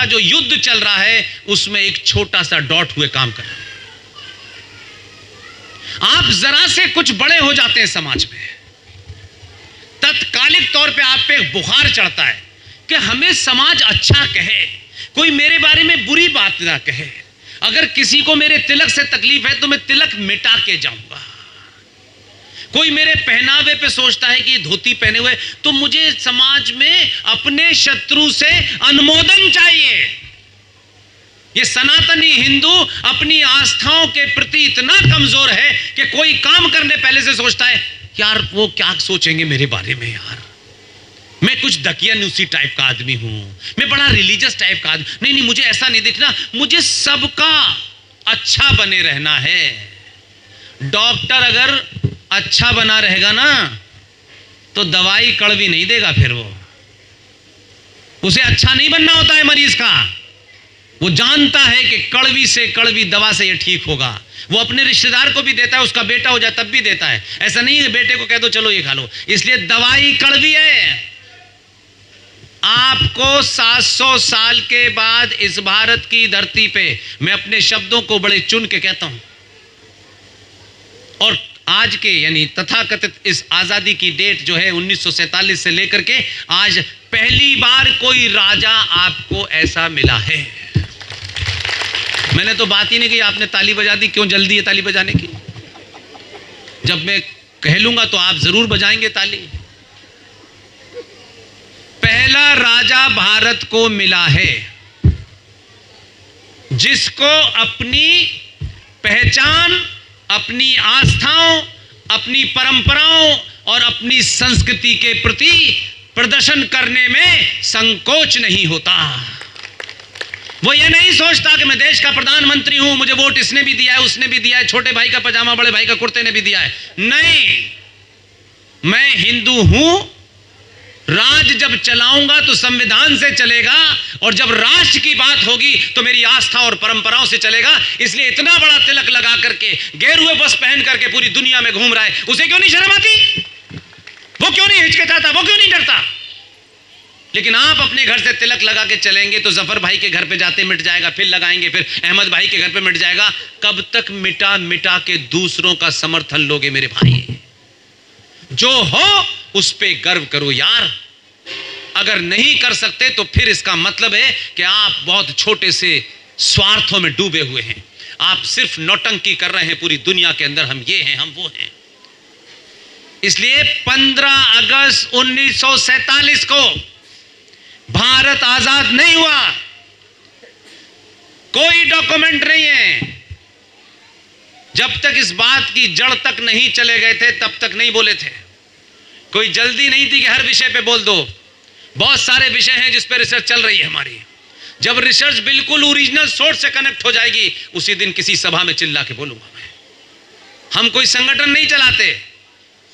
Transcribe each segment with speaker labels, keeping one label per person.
Speaker 1: जो युद्ध चल रहा है उसमें एक छोटा सा डॉट हुए काम कर रहा है। आप जरा से कुछ बड़े हो जाते हैं समाज में, तत्कालिक तौर पे आप पे एक बुखार चढ़ता है कि हमें समाज अच्छा कहे, कोई मेरे बारे में बुरी बात ना कहे। अगर किसी को मेरे तिलक से तकलीफ है तो मैं तिलक मिटा के जाऊंगा। कोई मेरे पहनावे पे सोचता है कि ये धोती पहने हुए, तो मुझे समाज में अपने शत्रु से अनुमोदन चाहिए। ये सनातनी हिंदू अपनी आस्थाओं के प्रति इतना कमजोर है कि कोई काम करने पहले से सोचता है यार वो क्या सोचेंगे मेरे बारे में, यार मैं कुछ दकियानूसी टाइप का आदमी हूं, मैं बड़ा रिलीजियस टाइप का आदमी, नहीं मुझे ऐसा नहीं दिखना, मुझे सबका अच्छा बने रहना है। डॉक्टर अगर अच्छा बना रहेगा ना तो दवाई कड़वी नहीं देगा, फिर उसे अच्छा नहीं बनना होता है मरीज का। वो जानता है कि कड़वी से कड़वी दवा से ये ठीक होगा। वो अपने रिश्तेदार को भी देता है, उसका बेटा हो जाए तब भी देता है। ऐसा नहीं है बेटे को कह दो चलो ये खा लो, इसलिए दवाई कड़वी है। आपको 700 साल के बाद इस भारत की धरती पे मैं अपने शब्दों को बड़े चुन के कहता हूं, और आज के यानी तथाकथित इस आजादी की डेट जो है 1947 से लेकर के आज पहली बार कोई राजा आपको ऐसा मिला है। मैंने तो बात ही नहीं की, आपने ताली बजा दी, क्यों जल्दी है ताली बजाने की? जब मैं कह लूंगा तो आप जरूर बजाएंगे ताली। पहला राजा भारत को मिला है जिसको अपनी पहचान, अपनी आस्थाओं, अपनी परंपराओं और अपनी संस्कृति के प्रति प्रदर्शन करने में संकोच नहीं होता। वो ये नहीं सोचता कि मैं देश का प्रधानमंत्री हूं, मुझे वोट इसने भी दिया है, उसने भी दिया है, छोटे भाई का पजामा बड़े भाई का कुर्ते ने भी दिया है। नहीं, मैं हिंदू हूं, राज जब चलाऊंगा तो संविधान से चलेगा, और जब राष्ट्र की बात होगी तो मेरी आस्था और परंपराओं से चलेगा। इसलिए इतना बड़ा तिलक लगा करके, गेरुए वस्त्र पहन करके पूरी दुनिया में घूम रहा है, उसे क्यों नहीं शर्म आती? वो क्यों नहीं हिचकिचाता? वो क्यों नहीं डरता? लेकिन आप अपने घर से तिलक लगा के चलेंगे तो जफर भाई के घर पे जाते मिट जाएगा, फिर लगाएंगे, फिर अहमद भाई के घर पे मिट जाएगा। कब तक मिटा मिटा के दूसरों का समर्थन लोगे मेरे भाई? जो हो उस पे गर्व करो यार। अगर नहीं कर सकते तो फिर इसका मतलब है कि आप बहुत छोटे से स्वार्थों में डूबे हुए हैं। आप सिर्फ नौटंकी कर रहे हैं पूरी दुनिया के अंदर, हम ये हैं, हम वो हैं। इसलिए 15 अगस्त 1947 को भारत आजाद नहीं हुआ। कोई डॉक्यूमेंट नहीं है। जब तक इस बात की जड़ तक नहीं चले गए थे तब तक नहीं बोले थे। कोई जल्दी नहीं थी कि हर विषय पे बोल दो। बहुत सारे विषय हैं जिस पर रिसर्च चल रही है हमारी। जब रिसर्च बिल्कुल ओरिजिनल सोर्स से कनेक्ट हो जाएगी उसी दिन किसी सभा में चिल्ला के बोलूंगा मैं। हम कोई संगठन नहीं चलाते,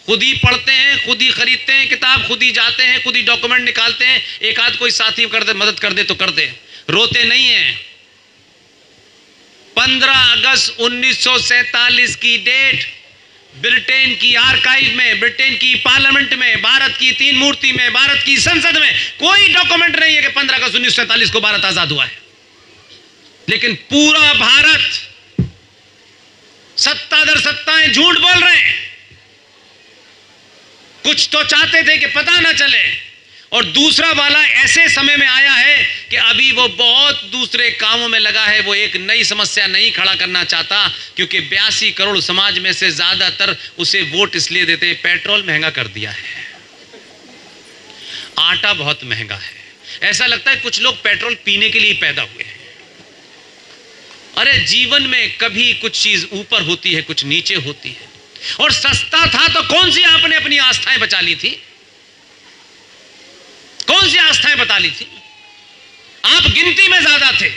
Speaker 1: खुद ही पढ़ते हैं, खुद ही खरीदते हैं किताब, खुद ही जाते हैं, खुद ही डॉक्यूमेंट निकालते हैं। एक आध कोई साथी कर दे, मदद कर दे तो कर दे, रोते नहीं है। 15 अगस्त 1947 की डेट ब्रिटेन की आर्काइव में, ब्रिटेन की पार्लियामेंट में, भारत की 3 मूर्ति में, भारत की संसद में कोई डॉक्यूमेंट नहीं है कि 15 अगस्त 1947 को भारत आजाद हुआ है। लेकिन पूरा भारत, सत्ताधर सत्ताएं झूठ बोल रहे हैं। कुछ तो चाहते थे कि पता ना चले, और दूसरा वाला ऐसे समय में आया है कि अभी वो बहुत दूसरे कामों में लगा है। वो एक नई समस्या नहीं खड़ा करना चाहता, क्योंकि 82 करोड़ समाज में से ज्यादातर उसे वोट इसलिए देते हैं, पेट्रोल महंगा कर दिया है, आटा बहुत महंगा है। ऐसा लगता है कुछ लोग पेट्रोल पीने के लिए पैदा हुए हैं। अरे जीवन में कभी कुछ चीज ऊपर होती है, कुछ नीचे होती है। और सस्ता था तो कौन सी आपने अपनी आस्थाएं बचा ली थी? कौन सी आस्थाएं बता ली थी? आप गिनती में ज्यादा थे।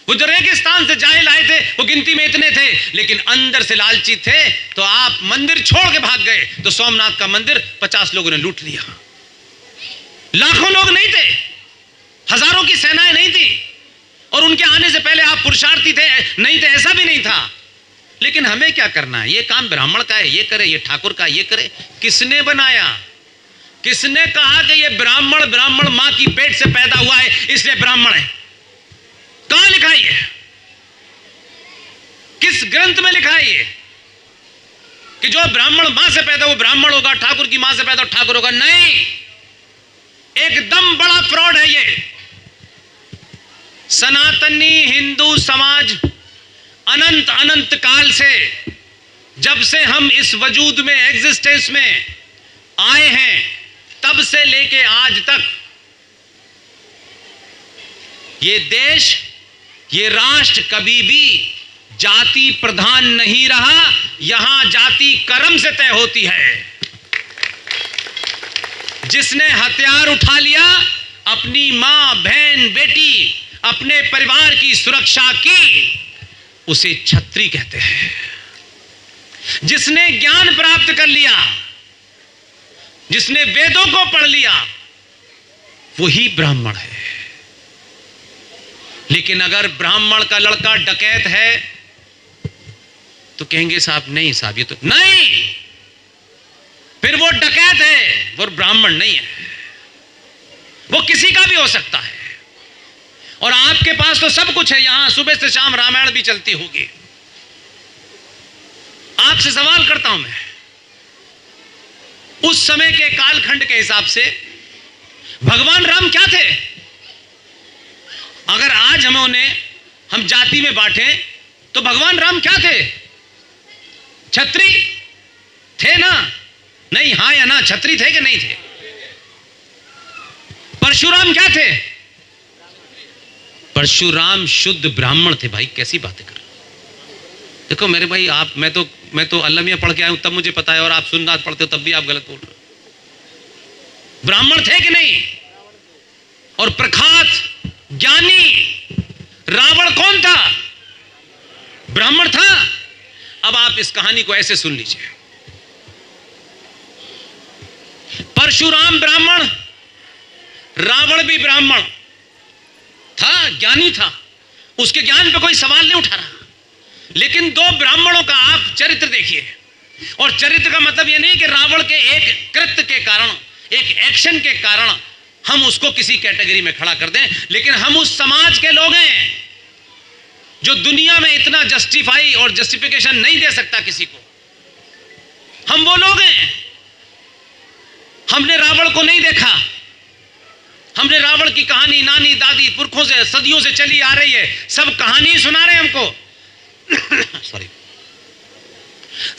Speaker 1: वो जो रेगिस्तान से जाहिल आए थे वो गिनती में इतने थे, लेकिन अंदर से लालची थे तो आप मंदिर छोड़ के भाग गए। तो सोमनाथ का मंदिर 50 लोगों ने लूट लिया। लाखों लोग नहीं थे, हजारों की सेनाएं नहीं थी, और उनके आने से पहले आप पुरुषार्थी थे नहीं थे, ऐसा भी नहीं था। लेकिन हमें क्या करना है? ये काम ब्राह्मण का है, ये करे, ये ठाकुर का, ये करे। किसने बनाया? किसने कहा कि ये ब्राह्मण मां की पेट से पैदा हुआ है इसलिए ब्राह्मण है? कहां लिखा है ये? किस ग्रंथ में लिखा है ये कि जो ब्राह्मण मां से पैदा वो ब्राह्मण होगा, ठाकुर की मां से पैदा ठाकुर होगा? नहीं, एकदम बड़ा फ्रॉड है ये। सनातनी हिंदू समाज अनंत अनंत काल से, जब से हम इस वजूद में, एग्जिस्टेंस में आए हैं, तब से लेके आज तक ये देश, ये राष्ट्र कभी भी जाति प्रधान नहीं रहा। यहां जाति कर्म से तय होती है। जिसने हथियार उठा लिया, अपनी मां, बहन, बेटी, अपने परिवार की सुरक्षा की, उसे क्षत्रिय कहते हैं। जिसने ज्ञान प्राप्त कर लिया, जिसने वेदों को पढ़ लिया, वही ब्राह्मण है। लेकिन अगर ब्राह्मण का लड़का डकैत है तो कहेंगे साहब नहीं साहब ये तो नहीं, फिर वो डकैत है, वो ब्राह्मण नहीं है। वो किसी का भी हो सकता है। और आपके पास तो सब कुछ है, यहां सुबह से शाम रामायण भी चलती होगी। आपसे सवाल करता हूं मैं, उस समय के कालखंड के हिसाब से भगवान राम क्या थे? अगर आज हम जाति में बांटे तो भगवान राम क्या थे? क्षत्रिय थे ना? नहीं, हां या ना, क्षत्रिय थे कि नहीं थे? परशुराम क्या थे? परशुराम शुद्ध ब्राह्मण थे। भाई कैसी बातें कर रहे हो? देखो मेरे भाई, आप मैं तो अल्लमिया पढ़ के आया हूं तब मुझे पता है, और आप सुन्नात पढ़ते हो तब भी आप गलत बोल रहे हो। ब्राह्मण थे कि नहीं? और प्रख्यात ज्ञानी रावण कौन था? ब्राह्मण था। अब आप इस कहानी को ऐसे सुन लीजिए। परशुराम ब्राह्मण, रावण भी ब्राह्मण था, ज्ञानी था, उसके ज्ञान पे कोई सवाल नहीं उठा रहा। लेकिन दो ब्राह्मणों का आप चरित्र देखिए। और चरित्र का मतलब यह नहीं कि रावण के एक कृत्य के कारण, एक एक्शन के कारण हम उसको किसी कैटेगरी में खड़ा कर दें, लेकिन हम उस समाज के लोग हैं जो दुनिया में इतना जस्टिफाई और जस्टिफिकेशन नहीं दे सकता किसी को। हम वो लोग हैं। हमने रावण को नहीं देखा। हमने रावण की कहानी नानी दादी पुरखों से, सदियों से चली आ रही है, सब कहानी सुना रहे हमको। सॉरी।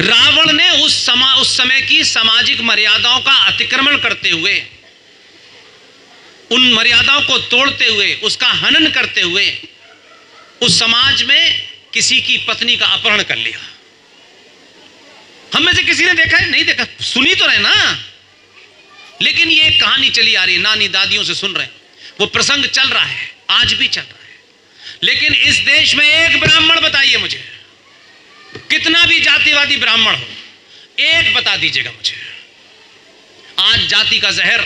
Speaker 1: रावण ने उस समय की सामाजिक मर्यादाओं का अतिक्रमण करते हुए, उन मर्यादाओं को तोड़ते हुए, उसका हनन करते हुए उस समाज में किसी की पत्नी का अपहरण कर लिया। हम में से किसी ने देखा है? नहीं देखा, सुनी तो रहे ना। लेकिन ये कहानी चली आ रही है, नानी दादियों से सुन रहे हैं, वो प्रसंग चल रहा है, आज भी चल रहा है। लेकिन इस देश में एक ब्राह्मण बताइए मुझे, कितना भी जातिवादी ब्राह्मण हो, एक बता दीजिएगा मुझे, आज जाति का जहर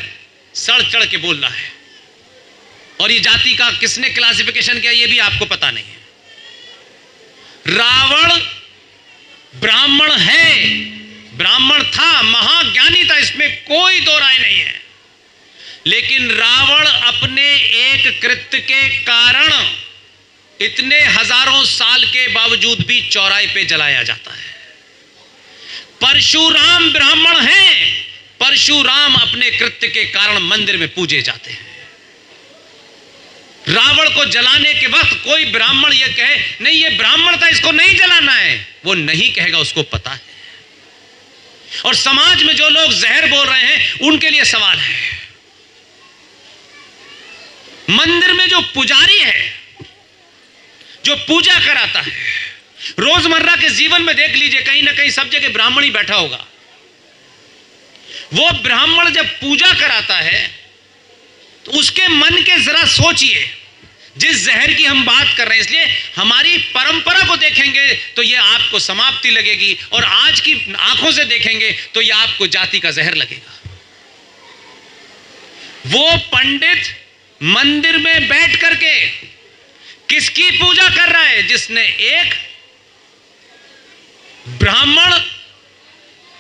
Speaker 1: सड़ चढ़ के बोल रहा है। और ये जाति का किसने क्लासिफिकेशन किया ये भी आपको पता नहीं है। रावण ब्राह्मण है, ब्राह्मण था, महाज्ञानी था, इसमें कोई दो राय नहीं है। लेकिन रावण अपने एक कृत्य के कारण इतने हजारों साल के बावजूद भी चौराहे पे जलाया जाता है। परशुराम ब्राह्मण हैं, परशुराम अपने कृत्य के कारण मंदिर में पूजे जाते हैं। रावण को जलाने के वक्त कोई ब्राह्मण यह कहे नहीं ये ब्राह्मण था, इसको नहीं जलाना है, वो नहीं कहेगा, उसको पता है। और समाज में जो लोग जहर बोल रहे हैं उनके लिए सवाल है। मंदिर में जो पुजारी है, जो पूजा कराता है, रोजमर्रा के जीवन में देख लीजिए कहीं ना कहीं सब जगह ब्राह्मण ही बैठा होगा। वो ब्राह्मण जब पूजा कराता है तो उसके मन के जरा सोचिए, जिस जहर की हम बात कर रहे हैं, इसलिए हमारी परंपरा को देखेंगे तो यह आपको समाप्ति लगेगी, और आज की आंखों से देखेंगे तो यह आपको जाति का जहर लगेगा। वो पंडित मंदिर में बैठ करके किसकी पूजा कर रहा है? जिसने एक ब्राह्मण,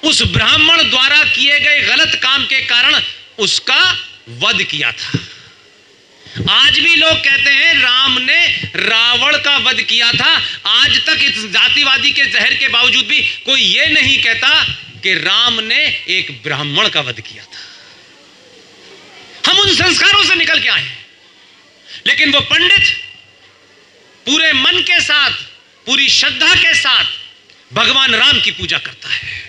Speaker 1: उस ब्राह्मण द्वारा किए गए गलत काम के कारण उसका वध किया था। आज भी लोग कहते हैं राम ने किया था। आज तक इस जातिवादी के जहर के बावजूद भी कोई ये नहीं कहता कि राम ने एक ब्राह्मण का वध किया था। हम उन संस्कारों से निकल के आए हैं, लेकिन वो पंडित पूरे मन के साथ, पूरी श्रद्धा के साथ भगवान राम की पूजा करता है।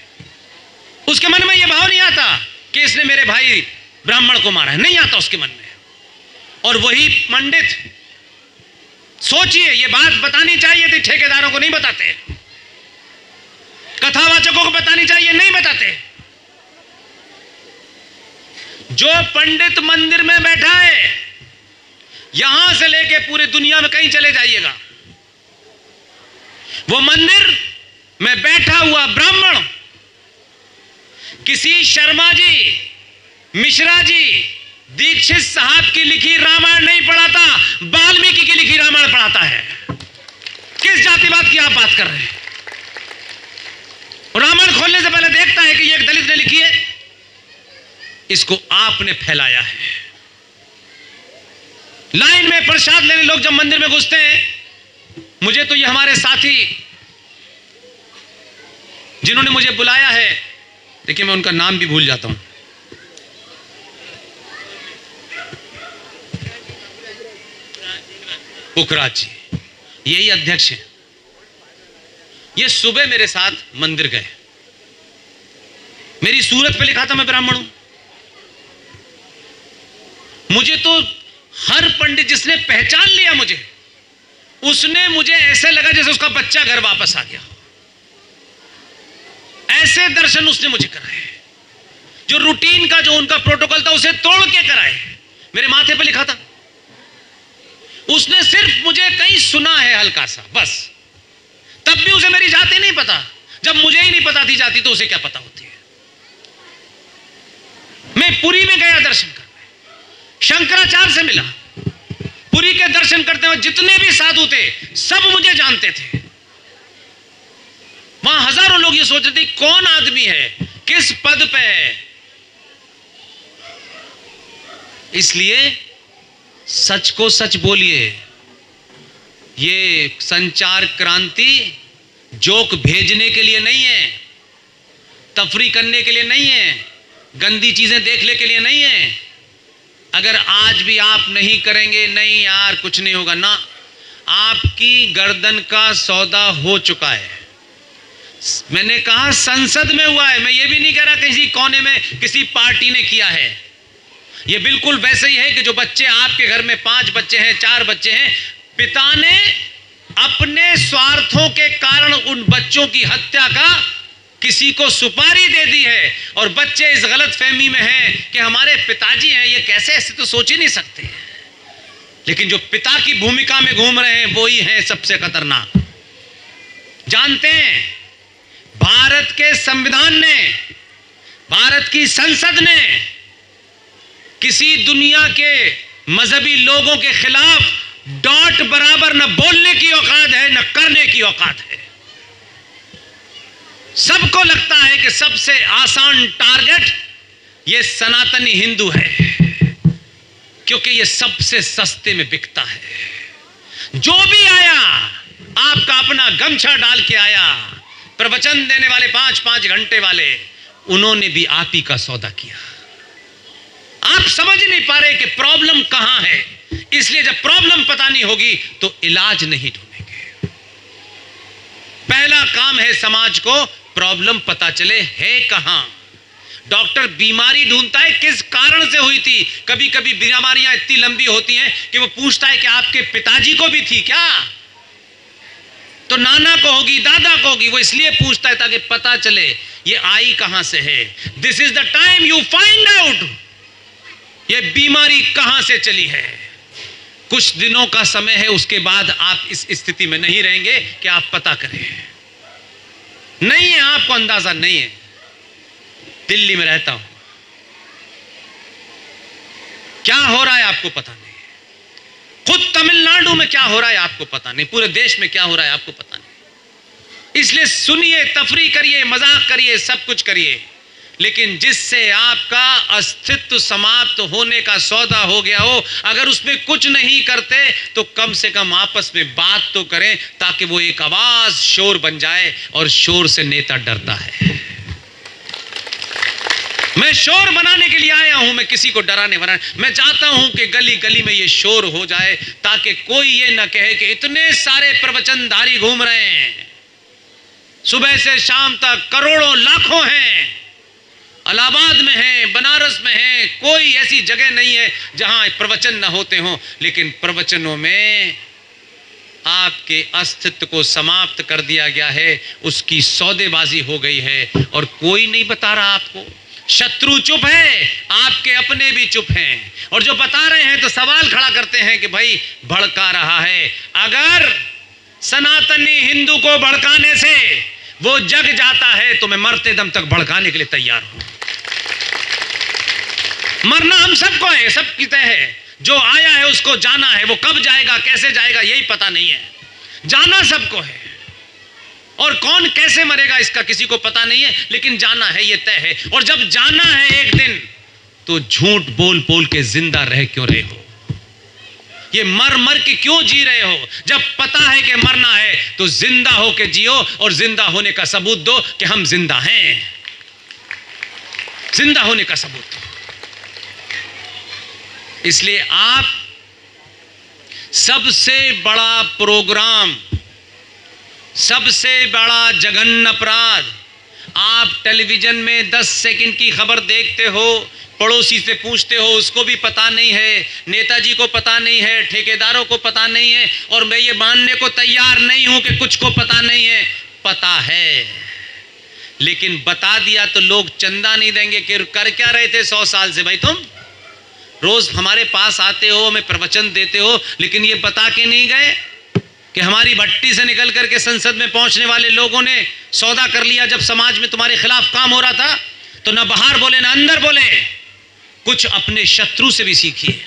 Speaker 1: उसके मन में यह भाव नहीं आता कि इसने मेरे भाई ब्राह्मण को मारा है, नहीं आता उसके मन में। और वही पंडित, सोचिए, यह बात बतानी चाहिए थी, ठेकेदारों को नहीं बताते, कथावाचकों को बतानी चाहिए, नहीं बताते। जो पंडित मंदिर में बैठा है, यहां से लेके पूरी दुनिया में कहीं चले जाइएगा, वो मंदिर में बैठा हुआ ब्राह्मण किसी शर्मा जी, मिश्रा जी, दीक्षित साहब की लिखी रामायण नहीं पढ़ाता, वाल्मीकि की लिखी रामायण पढ़ाता है। किस जातिवाद की आप बात कर रहे हैं? रामायण खोलने से पहले देखता है कि ये एक दलित ने लिखी है, इसको आपने फैलाया है। लाइन में प्रसाद लेने लोग जब मंदिर में घुसते हैं, मुझे तो ये हमारे साथी जिन्होंने मुझे बुलाया है, देखिए मैं उनका नाम भी भूल जाता हूं, पुखराज जी, यही अध्यक्ष हैं। ये सुबह मेरे साथ मंदिर गए, मेरी सूरत पे लिखा था मैं ब्राह्मण हूं। मुझे तो हर पंडित जिसने पहचान लिया मुझे, उसने मुझे ऐसे लगा जैसे उसका बच्चा घर वापस आ गया। ऐसे दर्शन उसने मुझे कराए, जो रूटीन का, जो उनका प्रोटोकॉल था, उसे तोड़ के कराए। मेरे माथे पे लिखा था, उसने सिर्फ मुझे कहीं सुना है हल्का सा, बस। तब भी उसे मेरी जाति नहीं पता। जब मुझे ही नहीं पता थी जाति, तो उसे क्या पता होती है। मैं पुरी में गया दर्शन करने, शंकराचार्य से मिला। पुरी के दर्शन करते हुए जितने भी साधु थे, सब मुझे जानते थे। वहां हजारों लोग ये सोच रहे थे कौन आदमी है, किस पद पे है। इसलिए सच को सच बोलिए। ये संचार क्रांति जोक भेजने के लिए नहीं है, तफरी करने के लिए नहीं है, गंदी चीजें देखने के लिए नहीं है। अगर आज भी आप नहीं करेंगे, नहीं यार कुछ नहीं होगा ना, आपकी गर्दन का सौदा हो चुका है। मैंने कहा संसद में हुआ है, मैं ये भी नहीं कह रहा किसी कोने में किसी पार्टी ने किया है। ये बिल्कुल वैसे ही है कि जो बच्चे आपके घर में 5 बच्चे हैं, 4 बच्चे हैं, पिता ने अपने स्वार्थों के कारण उन बच्चों की हत्या का किसी को सुपारी दे दी है, और बच्चे इस गलत फहमी में हैं कि हमारे पिताजी हैं, ये कैसे, ऐसे तो सोच ही नहीं सकते। लेकिन जो पिता की भूमिका में घूम रहे हैं, वो ही हैं सबसे खतरनाक। जानते हैं, भारत के संविधान ने, भारत की संसद ने किसी दुनिया के मजहबी लोगों के खिलाफ डॉट बराबर न बोलने की औकात है, न करने की औकात है। सबको लगता है कि सबसे आसान टारगेट ये सनातनी हिंदू है, क्योंकि ये सबसे सस्ते में बिकता है। जो भी आया आपका अपना गमछा डाल के आया, प्रवचन देने वाले 5-5 घंटे वाले, उन्होंने भी आप ही का सौदा किया। आप समझ नहीं पा रहे कि प्रॉब्लम कहां है, इसलिए जब प्रॉब्लम पता नहीं होगी तो इलाज नहीं ढूंढेंगे। पहला काम है समाज को प्रॉब्लम पता चले है कहां। डॉक्टर बीमारी ढूंढता है किस कारण से हुई थी। कभी कभी बीमारियां इतनी लंबी होती हैं कि वो पूछता है कि आपके पिताजी को भी थी क्या, तो नाना को होगी, दादा को होगी। वो इसलिए पूछता है ताकि पता चले ये आई कहां से है। This is the time you find out ये बीमारी कहां से चली है। कुछ दिनों का समय है, उसके बाद आप इस स्थिति में नहीं रहेंगे कि आप पता करें। नहीं है, आपको अंदाजा नहीं है। दिल्ली में रहता हूं, क्या हो रहा है आपको पता नहीं। खुद तमिलनाडु में क्या हो रहा है आपको पता नहीं। पूरे देश में क्या हो रहा है आपको पता नहीं। इसलिए सुनिए, तफरी करिए, मजाक करिए, सब कुछ करिए, लेकिन जिससे आपका अस्तित्व समाप्त होने का सौदा हो गया हो, अगर उसमें कुछ नहीं करते तो कम से कम आपस में बात तो करें, ताकि वो एक आवाज शोर बन जाए, और शोर से नेता डरता है। मैं शोर बनाने के लिए आया हूं, मैं किसी को डराने बनाने, मैं चाहता हूं कि गली गली में ये शोर हो जाए, ताकि कोई ये न कहे कि इतने सारे प्रवचनधारी घूम रहे हैं, सुबह से शाम तक करोड़ों लाखों हैं, इलाहाबाद में हैं, बनारस में हैं, कोई ऐसी जगह नहीं है जहां प्रवचन न होते हों, लेकिन प्रवचनों में आपके अस्तित्व को समाप्त कर दिया गया है, उसकी सौदेबाजी हो गई है, और कोई नहीं बता रहा आपको। शत्रु चुप है, आपके अपने भी चुप हैं, और जो बता रहे हैं तो सवाल खड़ा करते हैं कि भाई भड़का रहा है। अगर सनातनी हिंदू को भड़काने से वो जग जाता है तो मैं मरते दम तक भड़काने के लिए तैयार हूं। मरना हम सबको है, सबकी तय है, जो आया है उसको जाना है, वो कब जाएगा कैसे जाएगा यही पता नहीं है, जाना सबको है, और कौन कैसे मरेगा इसका किसी को पता नहीं है, लेकिन जाना है, ये तय है। और जब जाना है एक दिन, तो झूठ बोल बोल के जिंदा रह क्यों रहे हो, ये मर मर के क्यों जी रहे हो? जब पता है कि मरना है तो जिंदा होके जियो, और जिंदा होने का सबूत दो कि हम जिंदा हैं, जिंदा होने का सबूत दो। इसलिए आप सबसे बड़ा प्रोग्राम, सबसे बड़ा जघन्य अपराध, आप टेलीविजन में 10 सेकंड की खबर देखते हो, पड़ोसी से पूछते हो, उसको भी पता नहीं है, नेताजी को पता नहीं है, ठेकेदारों को पता नहीं है, और मैं ये मानने को तैयार नहीं हूं कि कुछ को पता नहीं है, पता है, लेकिन बता दिया तो लोग चंदा नहीं देंगे कि कर क्या रहे थे 100 साल से। भाई तुम रोज हमारे पास आते हो, हमें प्रवचन देते हो, लेकिन ये बता के नहीं गए कि हमारी भट्टी से निकल करके संसद में पहुंचने वाले लोगों ने सौदा कर लिया। जब समाज में तुम्हारे खिलाफ काम हो रहा था तो ना बाहर बोले ना अंदर बोले, कुछ अपने शत्रु से भी सीखिए।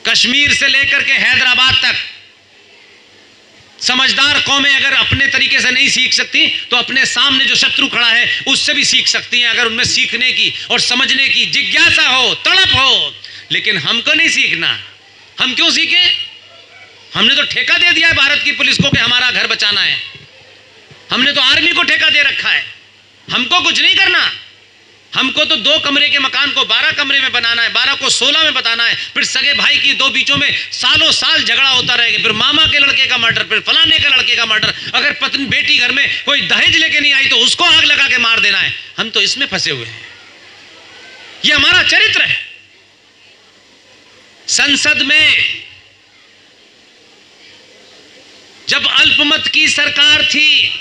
Speaker 1: कश्मीर से लेकर के हैदराबाद तक समझदार कौमें अगर अपने तरीके से नहीं सीख सकती तो अपने सामने जो शत्रु खड़ा है उससे भी सीख सकती हैं, अगर उनमें सीखने की और समझने की जिज्ञासा हो, तड़प हो। लेकिन हमको नहीं सीखना। हम क्यों सीखे? हमने तो ठेका दे दिया है भारत की पुलिस को कि हमारा घर बचाना है, हमने तो आर्मी को ठेका दे रखा है, हमको कुछ नहीं करना। हमको तो 2 कमरे के मकान को 12 कमरे में बनाना है, 12 को 16 में बताना है, फिर सगे भाई की 2 बीचों में सालों साल झगड़ा होता रहेगा, फिर मामा के लड़के का मर्डर, फिर फलाने के लड़के का मर्डर, अगर पत्नी बेटी घर में कोई दहेज लेके नहीं आई तो उसको आग लगा के मार देना है। हम तो इसमें फंसे हुए हैं, ये हमारा चरित्र है। संसद में जब अल्पमत की सरकार थी,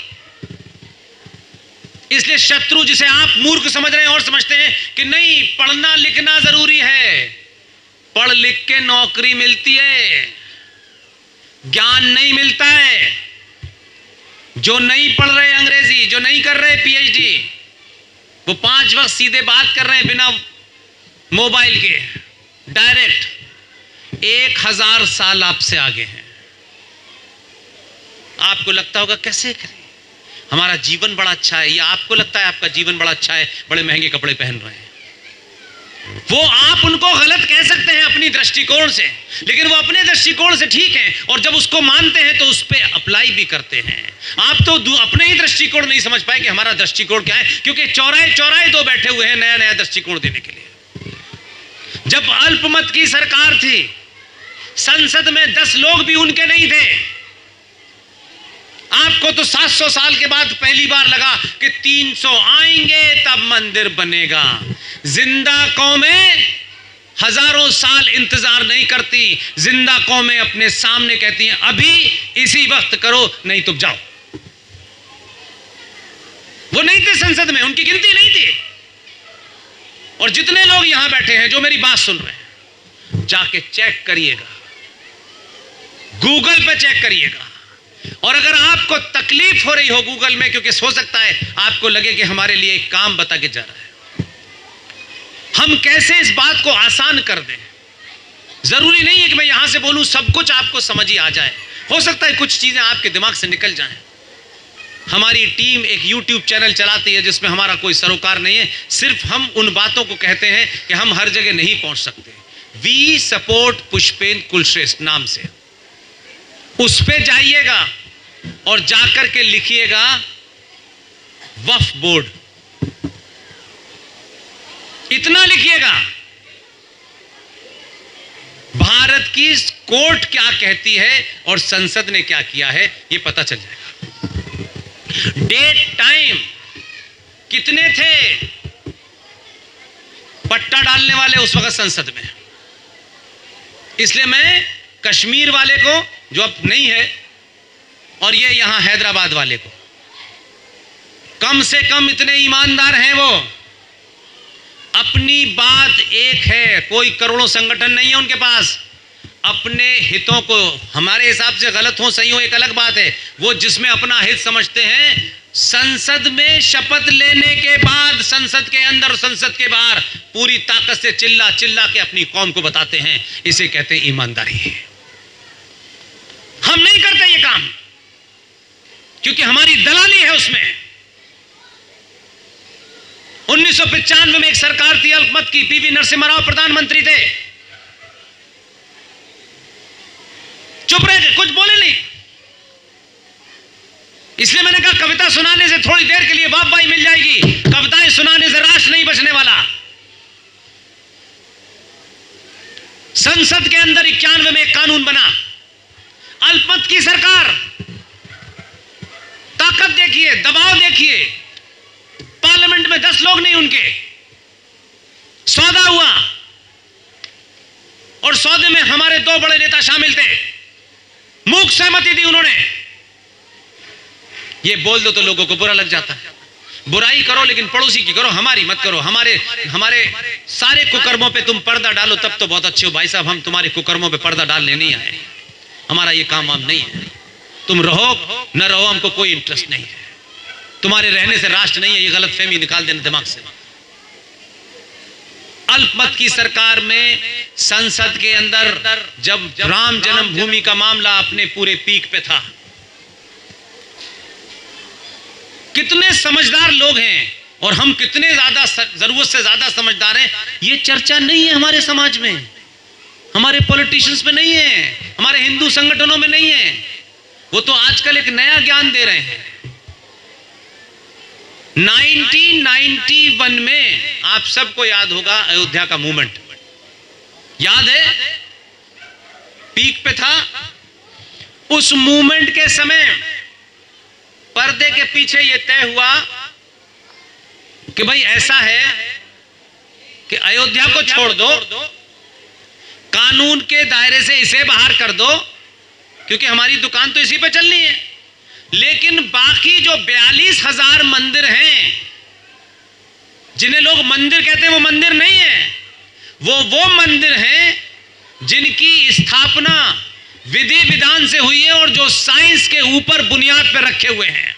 Speaker 1: इसलिए शत्रु जिसे आप मूर्ख समझ रहे हैं और समझते हैं कि नहीं पढ़ना लिखना जरूरी है, पढ़ लिख के नौकरी मिलती है, ज्ञान नहीं मिलता है। जो नहीं पढ़ रहे अंग्रेजी, जो नहीं कर रहे पीएचडी, वो 5 वक्त सीधे बात कर रहे हैं बिना मोबाइल के, डायरेक्ट 1000 साल आपसे आगे हैं। आपको लगता होगा कैसे करें, हमारा जीवन बड़ा अच्छा है, या आपको लगता है आपका जीवन बड़ा अच्छा है, बड़े महंगे कपड़े पहन रहे हैं। वो आप उनको गलत कह सकते हैं अपनी दृष्टिकोण से, लेकिन वो अपने दृष्टिकोण से ठीक है, और जब उसको मानते हैं तो उस पर अप्लाई भी करते हैं। आप तो अपने ही दृष्टिकोण नहीं समझ पाए कि हमारा दृष्टिकोण क्या है, क्योंकि चौराहे चौराहे 2 बैठे हुए हैं नया नया दृष्टिकोण देने के लिए। जब अल्पमत की सरकार थी, संसद में 10 लोग भी उनके नहीं थे। आपको तो 700 साल के बाद पहली बार लगा कि 300 आएंगे तब मंदिर बनेगा। जिंदा कौमें हजारों साल इंतजार नहीं करती, जिंदा कौमें अपने सामने कहती हैं अभी इसी वक्त करो, नहीं तो जाओ। वो नहीं थे संसद में, उनकी गिनती नहीं थी। और जितने लोग यहां बैठे हैं जो मेरी बात सुन रहे हैं, जाके चेक करिएगा, गूगल पे चेक करिएगा। और अगर आपको तकलीफ हो रही हो गूगल में, क्योंकि हो सकता है आपको लगे कि हमारे लिए एक काम बता के जा रहा है, हम कैसे इस बात को आसान कर दें। जरूरी नहीं है कि मैं यहां से बोलूं सब कुछ आपको समझ ही आ जाए, हो सकता है कुछ चीजें आपके दिमाग से निकल जाएं। हमारी टीम एक YouTube चैनल चलाती है जिसमें हमारा कोई सरोकार नहीं है, सिर्फ हम उन बातों को कहते हैं कि हम हर जगह नहीं पहुंच सकते। वी सपोर्ट पुष्पेंद्र कुलश्रेष्ठ नाम से, उस पे जाइएगा और जाकर के लिखिएगा वक्फ बोर्ड, इतना लिखिएगा। भारत की कोर्ट क्या कहती है और संसद ने क्या किया है ये पता चल जाएगा। डेट टाइम कितने थे पट्टा डालने वाले उस वक्त संसद में, इसलिए मैं कश्मीर वाले को जो अब नहीं है और ये यहां हैदराबाद वाले को, कम से कम इतने ईमानदार हैं वो, अपनी बात एक है, कोई करोड़ों संगठन नहीं है उनके पास, अपने हितों को, हमारे हिसाब से गलत हो सही हो एक अलग बात है, वो जिसमें अपना हित समझते हैं, संसद में शपथ लेने के बाद संसद के अंदर और संसद के बाहर पूरी ताकत से चिल्ला चिल्ला के अपनी कौम को बताते हैं, इसे कहते हैं ईमानदारी। हम नहीं करते ये काम क्योंकि हमारी दलाली है उसमें। 1995 में एक सरकार थी अल्पमत की, पीवी नरसिम्हा राव प्रधानमंत्री थे, चुप रहे थे, कुछ बोले नहीं। इसलिए मैंने कहा कविता सुनाने से थोड़ी देर के लिए वाहवाही मिल जाएगी, कविताएं सुनाने से राष्ट्र नहीं बचने वाला। संसद के अंदर 91 में एक कानून बना, अल्पमत की सरकार, ताकत देखिए, दबाव देखिए, पार्लियामेंट में 10 लोग नहीं उनके, सौदा हुआ और सौदे में हमारे 2 बड़े नेता शामिल थे, मूक सहमति दी उन्होंने। ये बोल दो तो लोगों को बुरा लग जाता है, बुराई करो लेकिन पड़ोसी की करो, हमारी मत करो। हमारे सारे कुकर्मों पे तुम पर्दा डालो तब तो बहुत अच्छे हो भाई साहब, हम तुम्हारे कुकर्मों पे पर्दा डालने नहीं आए, हमारा ये काम वाम नहीं है, तुम रहो न रहो हमको कोई इंटरेस्ट नहीं है, तुम्हारे रहने से राष्ट्र नहीं है, ये गलतफहमी निकाल देना दिमाग से। अल्पमत की सरकार में संसद के अंदर जब राम जन्मभूमि का मामला अपने पूरे पीक पे था, कितने समझदार लोग हैं और हम कितने ज्यादा जरूरत से ज्यादा समझदार हैं, ये चर्चा नहीं है हमारे समाज में, हमारे पॉलिटिशियंस में नहीं है, हमारे हिंदू संगठनों में नहीं है। वो तो आजकल एक नया ज्ञान दे रहे हैं। 1991 में आप सबको याद होगा अयोध्या का मूवमेंट, याद है, पीक पे था। उस मूवमेंट के समय पर्दे के पीछे यह तय हुआ कि भाई ऐसा है कि अयोध्या को छोड़ दो, कानून के दायरे से इसे बाहर कर दो क्योंकि हमारी दुकान तो इसी पे चलनी है, लेकिन बाकी जो 42,000 मंदिर हैं जिन्हें लोग मंदिर कहते हैं वो मंदिर नहीं है, वो मंदिर हैं जिनकी स्थापना विधि विधान से हुई है और जो साइंस के ऊपर बुनियाद पर रखे हुए हैं,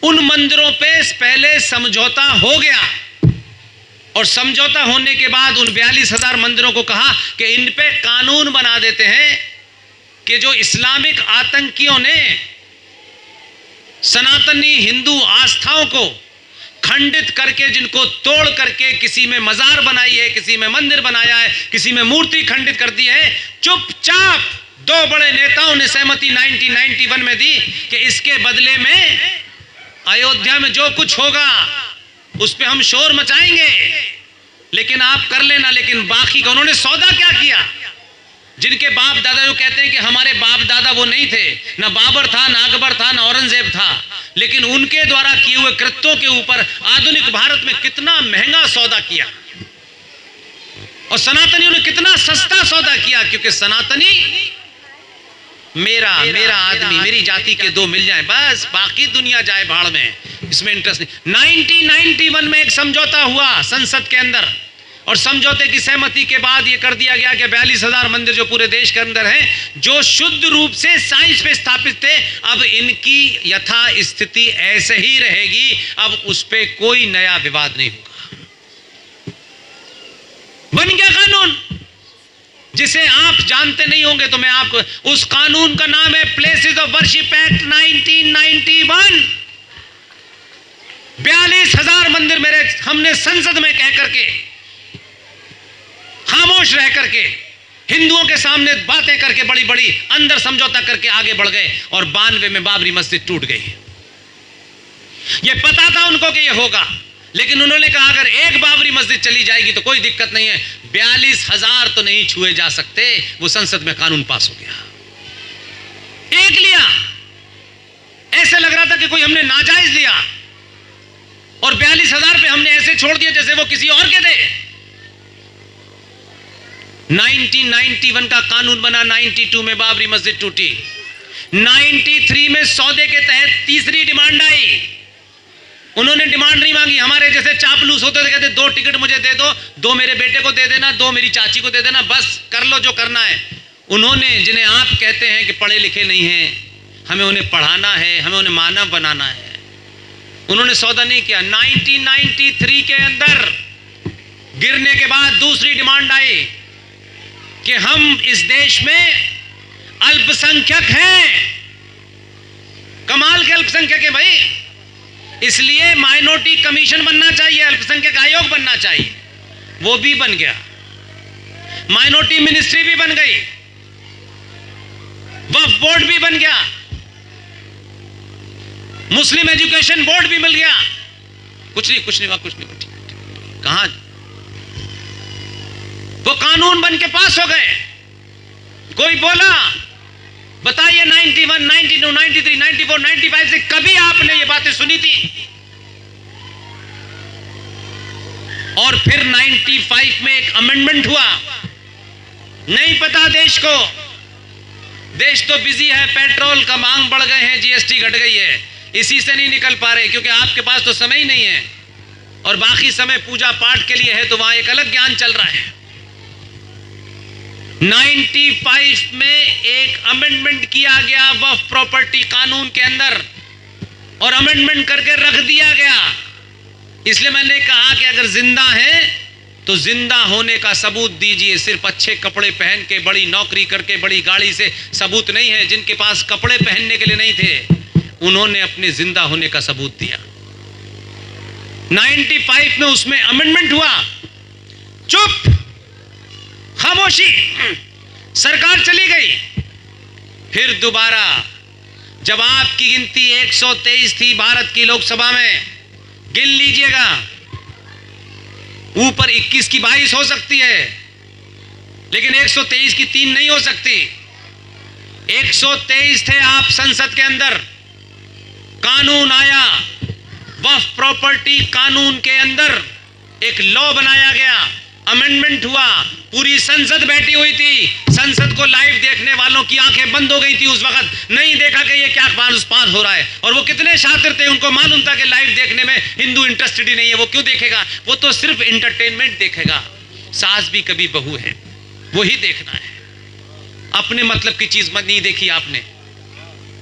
Speaker 1: उन मंदिरों पे पहले समझौता हो गया और समझौता होने के बाद उन 42,000 मंदिरों को कहा कि इन पे कानून बना देते हैं कि जो इस्लामिक आतंकियों ने सनातनी हिंदू आस्थाओं को खंडित करके, जिनको तोड़ करके किसी में मजार बनाई है, किसी में मंदिर बनाया है, किसी में मूर्ति खंडित कर दी है, चुपचाप 2 बड़े नेताओं ने सहमति 1991 में दी कि इसके बदले में अयोध्या में जो कुछ होगा उस पे हम शोर मचाएंगे, लेकिन आप कर लेना। लेकिन बाकी का उन्होंने सौदा क्या किया, जिनके बाप दादा जो कहते हैं कि हमारे बाप दादा वो नहीं थे, ना बाबर था, ना अकबर था, ना औरंगजेब था, लेकिन उनके द्वारा किए हुए कृत्यों के ऊपर आधुनिक भारत में कितना महंगा सौदा किया और सनातनियों ने कितना सस्ता सौदा किया, क्योंकि सनातनी मेरा आदमी, मेरी जाति के 2 मिल जाए बस, बाकी दुनिया जाए भाड़ में, इसमें इंटरेस्ट नहीं। 1991 में एक समझौता हुआ संसद के अंदर और समझौते की सहमति के बाद यह कर दिया गया कि 42,000 मंदिर जो पूरे देश के अंदर हैं, जो शुद्ध रूप से साइंस पे स्थापित थे, अब इनकी यथा स्थिति ऐसे ही रहेगी, अब उस पे कोई नया विवाद नहीं होगा। बन गया कानून। जिसे आप जानते नहीं होंगे तो मैं आपको, उस कानून का नाम है प्लेसेस ऑफ वर्शिप एक्ट 1991। 42,000 मंदिर मेरे हमने संसद में कह करके, खामोश रह करके, हिंदुओं के सामने बातें करके, बड़ी बड़ी अंदर समझौता करके आगे बढ़ गए और 92 में बाबरी मस्जिद टूट गई। ये पता था उनको कि ये होगा, लेकिन उन्होंने कहा अगर एक बाबरी मस्जिद चली जाएगी तो कोई दिक्कत नहीं है, 42,000 तो नहीं छुए जा सकते। वो संसद में कानून पास हो गया। एक लिया, ऐसे लग रहा था कि कोई हमने नाजायज लिया, और 42,000 पे हमने ऐसे छोड़ दिया जैसे वो किसी और के थे। 1991 का कानून बना, 92 में बाबरी मस्जिद टूटी, 93 में सौदे के तहत तीसरी डिमांड आई। उन्होंने डिमांड नहीं मांगी, हमारे जैसे चापलूस होते थे, कहते 2 टिकट मुझे दे दो, 2 मेरे बेटे को दे देना, 2 मेरी चाची को दे देना, बस कर लो जो करना है। उन्होंने, जिन्हें आप कहते हैं कि पढ़े लिखे नहीं हैं, हमें उन्हें पढ़ाना है, हमें उन्हें मानव बनाना है, उन्होंने सौदा नहीं किया। 1993 के अंदर गिरने के बाद दूसरी डिमांड आई कि हम इस देश में अल्पसंख्यक हैं, कमाल के अल्पसंख्यक है भाई, इसलिए माइनॉरिटी कमीशन बनना चाहिए, अल्पसंख्यक आयोग बनना चाहिए। वो भी बन गया, माइनॉरिटी मिनिस्ट्री भी बन गई, वक्फ बोर्ड भी बन गया, मुस्लिम एजुकेशन बोर्ड भी मिल गया। कुछ नहीं कहां वो कानून बन के पास हो गए। कोई बोला बताइए 91, 92, 93, 94, 95 से कभी आपने ये बातें सुनी थी? और फिर 95 में एक अमेंडमेंट हुआ। नहीं पता देश को, देश तो बिजी है, पेट्रोल का मांग बढ़ गए हैं, जीएसटी घट गई है, इसी से नहीं निकल पा रहे, क्योंकि आपके पास तो समय ही नहीं है और बाकी समय पूजा पाठ के लिए है, तो वहां एक अलग ज्ञान चल रहा है। 95 में एक अमेंडमेंट किया गया वक्फ प्रॉपर्टी कानून के अंदर, और अमेंडमेंट करके रख दिया गया। इसलिए मैंने कहा कि अगर जिंदा है तो जिंदा होने का सबूत दीजिए, सिर्फ अच्छे कपड़े पहन के, बड़ी नौकरी करके, बड़ी गाड़ी से सबूत नहीं है। जिनके पास कपड़े पहनने के लिए नहीं थे, उन्होंने अपने जिंदा होने का सबूत दिया। 95 में उसमें अमेंडमेंट हुआ, चुप, खामोशी, सरकार चली गई। फिर दोबारा जब आपकी गिनती 123 थी भारत की लोकसभा में, गिन लीजिएगा, ऊपर 21 की 22 हो सकती है, लेकिन 123 की 3 नहीं हो सकती। 123 थे आप संसद के अंदर, कानून आया, वक्फ प्रॉपर्टी कानून के अंदर एक लॉ बनाया गया, अमेंडमेंट हुआ, पूरी संसद बैठी हुई थी। संसद को लाइव देखने वालों की आंखें बंद हो गई थी उस वक्त, नहीं देखा कि ये क्या पास हो रहा है। और वो कितने शातिर थे, उनको मालूम था कि लाइव देखने में हिंदू इंटरेस्टेड ही नहीं है, वो क्यों देखेगा, वो तो सिर्फ एंटरटेनमेंट देखेगा। सास भी कभी बहू है, वही देखना है, अपने मतलब की चीज मत नहीं देखी आपने।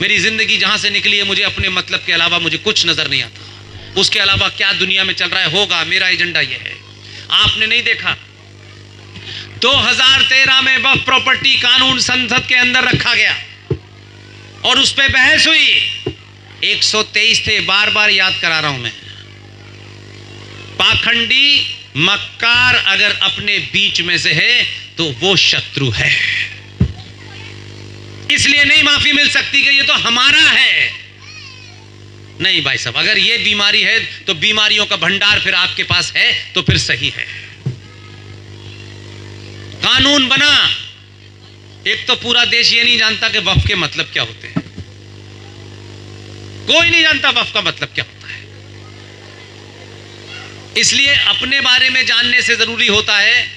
Speaker 1: मेरी जिंदगी जहां से निकली है, मुझे अपने मतलब के अलावा मुझे कुछ नजर नहीं आता, उसके अलावा क्या दुनिया में चल रहा है होगा, मेरा एजेंडा यह है। आपने नहीं देखा 2013 में वक्फ प्रॉपर्टी कानून संसद के अंदर रखा गया और उस पर बहस हुई। 123 थे, बार बार याद करा रहा हूं मैं। पाखंडी मक्कार अगर अपने बीच में से है तो वो शत्रु है, इसलिए नहीं माफी मिल सकती कि ये तो हमारा है। नहीं भाई साहब, अगर ये बीमारी है तो बीमारियों का भंडार फिर आपके पास है तो फिर सही है। कानून बना, एक तो पूरा देश ये नहीं जानता कि वक्फ के मतलब क्या होते हैं, कोई नहीं जानता वक्फ का मतलब क्या होता है। इसलिए अपने बारे में जानने से जरूरी होता है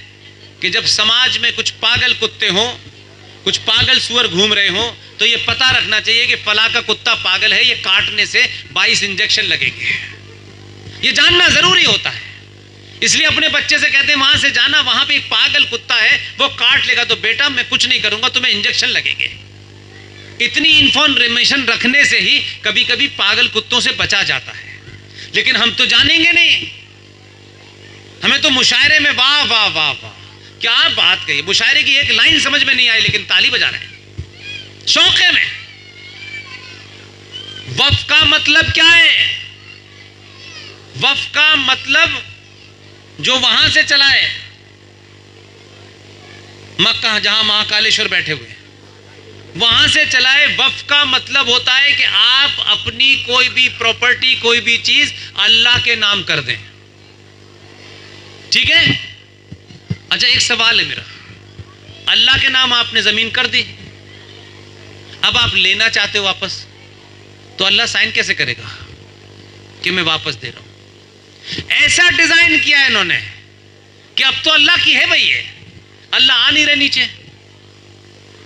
Speaker 1: कि जब समाज में कुछ पागल कुत्ते हों, कुछ पागल सुअर घूम रहे हों, तो ये पता रखना चाहिए कि फला का कुत्ता पागल है, ये काटने से 22 इंजेक्शन लगेंगे, ये जानना जरूरी होता है। इसलिए अपने बच्चे से कहते हैं वहां से जाना, वहां पे एक पागल कुत्ता है, वो काट लेगा तो बेटा मैं कुछ नहीं करूंगा, तुम्हें इंजेक्शन लगेंगे। इतनी इंफॉर्मेशन रखने से ही कभी कभी पागल कुत्तों से बचा जाता है। लेकिन हम तो जानेंगे नहीं, हमें तो मुशायरे में वाह वाह वाह वाह, क्या बात कही, मुशायरे की एक लाइन समझ में नहीं आई लेकिन ताली बजा रहे हैं शौके में। वफ का मतलब क्या है? वफ का मतलब जो वहां से चला है, मक्का जहां महाकालेश्वर बैठे हुए वहां से चला है। वफ का मतलब होता है कि आप अपनी कोई भी प्रॉपर्टी, कोई भी चीज अल्लाह के नाम कर दें। ठीक है? अच्छा, एक सवाल है मेरा, अल्लाह के नाम आपने जमीन कर दी, अब आप लेना चाहते हो वापस, तो अल्लाह साइन कैसे करेगा कि मैं वापस दे रहा हूं? ऐसा डिजाइन किया है इन्होंने कि अब तो अल्लाह की है भाई, ये अल्लाह आ नहीं रहे नीचे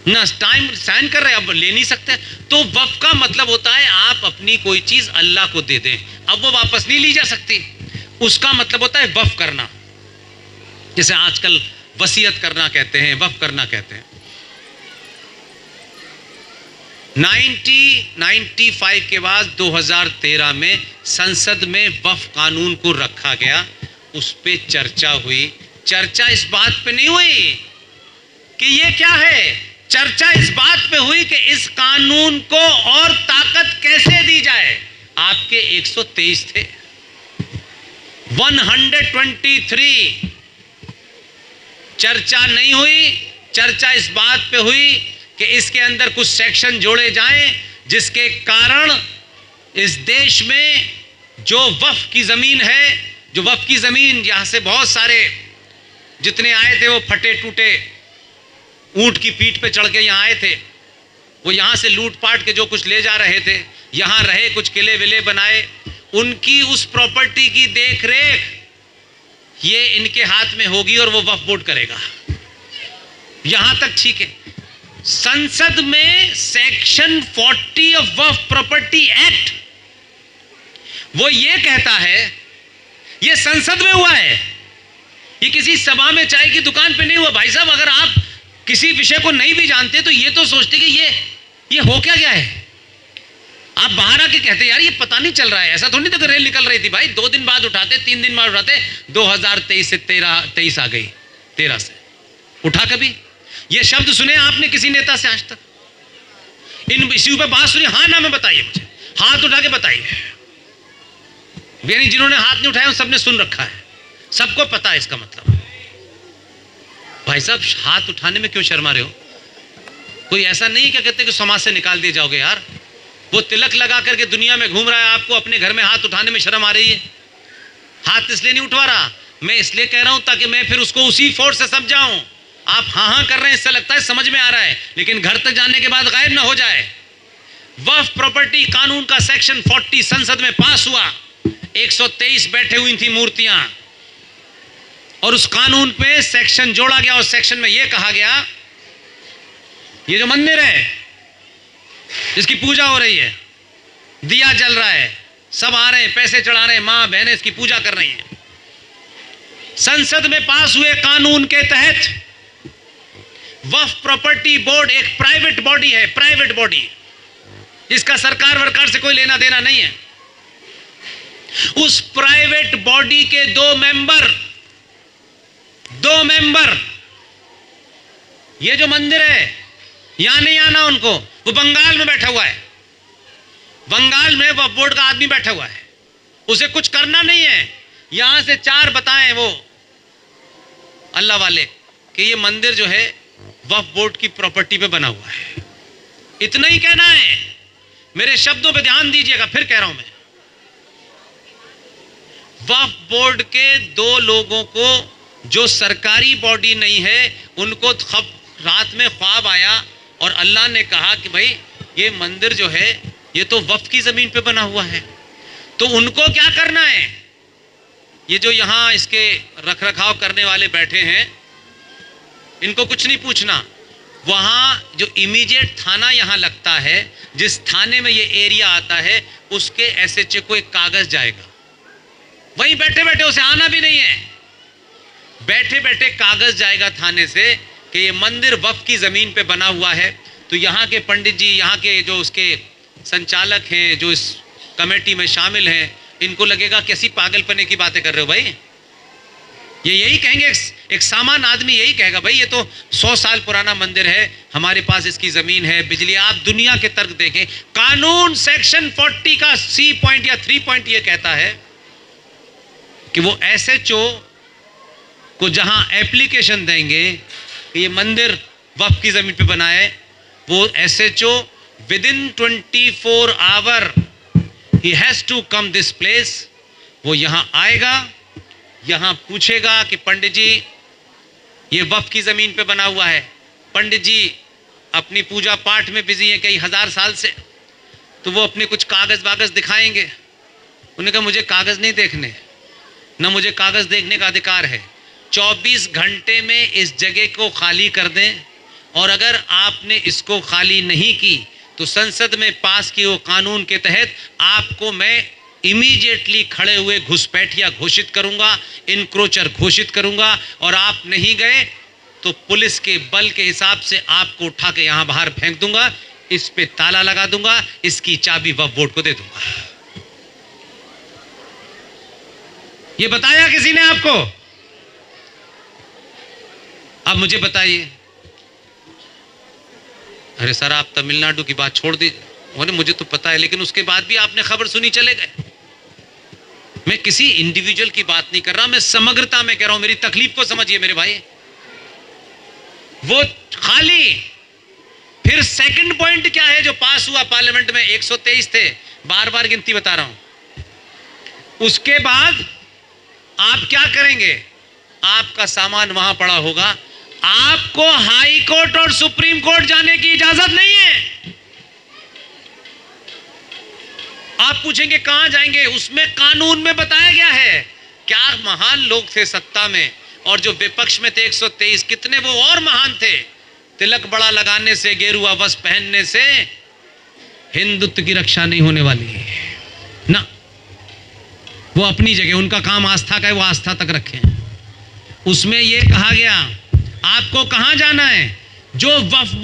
Speaker 1: ना, टाइम साइन कर रहे, अब ले नहीं सकते। तो वफ का मतलब होता है आप अपनी कोई चीज अल्लाह को दे दें, अब वो वापस नहीं ली जा सकती, उसका मतलब होता है वफ करना, जैसे आजकल वसीयत करना कहते हैं, वफ करना कहते हैं। 1995 के बाद 2013 में संसद में वफ कानून को रखा गया, उस पे चर्चा हुई। चर्चा इस बात पे नहीं हुई कि ये क्या है, चर्चा इस बात पे हुई कि इस कानून को और ताकत कैसे दी जाए। आपके 123 थे, 123, चर्चा नहीं हुई। चर्चा इस बात पे हुई कि इसके अंदर कुछ सेक्शन जोड़े जाएं जिसके कारण इस देश में जो वक्फ की जमीन है, जो वक्फ की जमीन यहां से बहुत सारे जितने आए थे वो फटे टूटे ऊंट की पीठ पे चढ़ के यहां आए थे, वो यहां से लूट पाट के जो कुछ ले जा रहे थे, यहां रहे, कुछ किले विले बनाए, उनकी उस प्रॉपर्टी की देख रेख ये इनके हाथ में होगी और वो वक्फ बोर्ड करेगा। यहां तक ठीक है। संसद में section 40 of Waqf property act वो ये कहता है, ये संसद में हुआ है, ये किसी सभा में चाय की दुकान पे नहीं हुआ। भाई साहब, अगर आप किसी विषय को नहीं भी जानते तो ये तो सोचते कि ये हो क्या गया है, आप बाहर आके कहते यार ये पता नहीं चल रहा है। ऐसा थोड़ी तो रेल निकल रही थी भाई, 2 दिन बाद उठाते, 3 दिन बाद उठाते, 2023 से 23 आ गई, 13 से उठा। कभी ये शब्द सुने आपने किसी नेता से आज तक? इन इश्यू पे बात सुनी? हाँ ना में बताइए, मुझे हाथ उठा के बताइए। यानी जिन्होंने हाथ नहीं उठाया उन सबने सुन रखा है, सबको पता है इसका मतलब। भाई साहब, हाथ उठाने में क्यों शर्मा रहे हो? कोई ऐसा नहीं क्या कहते कि समाज से निकाल दिए जाओगे यार। वो तिलक लगा करके दुनिया में घूम रहा है, आपको अपने घर में हाथ उठाने में शर्म आ रही है। हाथ इसलिए नहीं उठवा रहा, मैं इसलिए कह रहा हूं ताकि मैं फिर उसको उसी फोर्स से समझाऊं। आप हाँ कर रहे हैं, इससे लगता है समझ में आ रहा है, लेकिन घर तक जाने के बाद गायब ना हो जाए। वक्फ प्रॉपर्टी कानून का सेक्शन 40 संसद में पास हुआ, 123 बैठे हुई थी मूर्तियां, और उस कानून पे सेक्शन जोड़ा गया। उस सेक्शन में यह कहा गया, ये जो मंदिर है जिसकी पूजा हो रही है, दिया जल रहा है, सब आ रहे हैं, पैसे चढ़ा रहे हैं, मां बहनें इसकी पूजा कर रही हैं। संसद में पास हुए कानून के तहत वक्फ प्रॉपर्टी बोर्ड एक प्राइवेट बॉडी है, प्राइवेट बॉडी, जिसका सरकार वरकार से कोई लेना देना नहीं है। उस प्राइवेट बॉडी के 2 मेंबर, ये जो मंदिर है यहां नहीं आना उनको, वो बंगाल में बैठा हुआ है, बंगाल में वक्फ बोर्ड का आदमी बैठा हुआ है, उसे कुछ करना नहीं है। यहां से 4 बताएं वो अल्लाह वाले कि ये मंदिर जो है वक्फ बोर्ड की प्रॉपर्टी पे बना हुआ है। इतना ही कहना है, मेरे शब्दों पे ध्यान दीजिएगा, फिर कह रहा हूं मैं। वक्फ बोर्ड के 2 लोगों को, जो सरकारी बॉडी नहीं है, उनको रात में ख्वाब आया और अल्लाह ने कहा कि भाई ये मंदिर जो है ये तो वक्फ की जमीन पे बना हुआ है, तो उनको क्या करना है? ये जो यहां इसके रखरखाव करने वाले बैठे हैं, इनको कुछ नहीं पूछना। वहां जो इमीडिएट थाना यहां लगता है, जिस थाने में ये एरिया आता है, उसके एसएचओ को एक कागज जाएगा, वहीं बैठे बैठे, उसे आना भी नहीं है, बैठे बैठे कागज जाएगा थाने से कि ये मंदिर वक्फ की जमीन पे बना हुआ है। तो यहाँ के पंडित जी, यहाँ के जो उसके संचालक हैं, जो इस कमेटी में शामिल हैं, इनको लगेगा कैसी पागलपने की बातें कर रहे हो भाई, ये यही कहेंगे, एक सामान्य आदमी यही कहेगा, भाई ये तो 100 साल पुराना मंदिर है, हमारे पास इसकी जमीन है, बिजली। आप दुनिया के तर्क देखें, कानून सेक्शन 40 का C पॉइंट या 3 पॉइंट ये कहता है कि वो SHO को जहां एप्लीकेशन देंगे कि ये मंदिर वक्फ की जमीन पे बना है, वो SHO within 24 hour he has to come this place. वो यहां आएगा, यहां पूछेगा कि पंडित जी ये वक्फ की जमीन पे बना हुआ है, पंडित जी अपनी पूजा पाठ में बिजी हैं कई हजार साल से, तो वो अपने कुछ कागज वागज दिखाएंगे। उन्होंने कहा मुझे कागज नहीं देखने, ना मुझे कागज देखने का अधिकार है। 24 घंटे में इस जगह को खाली कर दें, और अगर आपने इसको खाली नहीं की तो संसद में पास किए हुए कानून के तहत आपको मैं इमीडिएटली खड़े हुए घुसपैठिया घोषित करूंगा, इनक्रोचर घोषित करूंगा, और आप नहीं गए तो पुलिस के बल के हिसाब से आपको उठा के यहां बाहर फेंक दूंगा, इस पे ताला लगा दूंगा, इसकी चाबी वक्फ बोर्ड को दे दूंगा। ये बताया किसी ने आपको? अब मुझे बताइए। अरे सर आप तमिलनाडु की बात छोड़ दीजिए, मुझे तो पता है, लेकिन उसके बाद भी आपने खबर सुनी चले गए। मैं किसी इंडिविजुअल की बात नहीं कर रहा, मैं समग्रता में कह रहा हूं, मेरी तकलीफ को समझिए मेरे भाई। वो खाली, फिर सेकंड पॉइंट क्या है जो पास हुआ पार्लियामेंट में? 123 थे, बार बार गिनती बता रहा हूं। उसके बाद आप क्या करेंगे? आपका सामान वहां पड़ा होगा, आपको हाई कोर्ट और सुप्रीम कोर्ट जाने की इजाजत नहीं है। आप पूछेंगे कहां जाएंगे? उसमें कानून में बताया गया है। क्या महान लोग थे सत्ता में, और जो विपक्ष में थे 123, कितने वो और महान थे। तिलक बड़ा लगाने से, गेरुआ वस्त्र पहनने से हिंदुत्व की रक्षा नहीं होने वाली है ना। वो अपनी जगह, उनका काम आस्था का है, वो आस्था तक रखें। उसमें यह कहा गया आपको कहां जाना है? जो वक्फ बोर्ड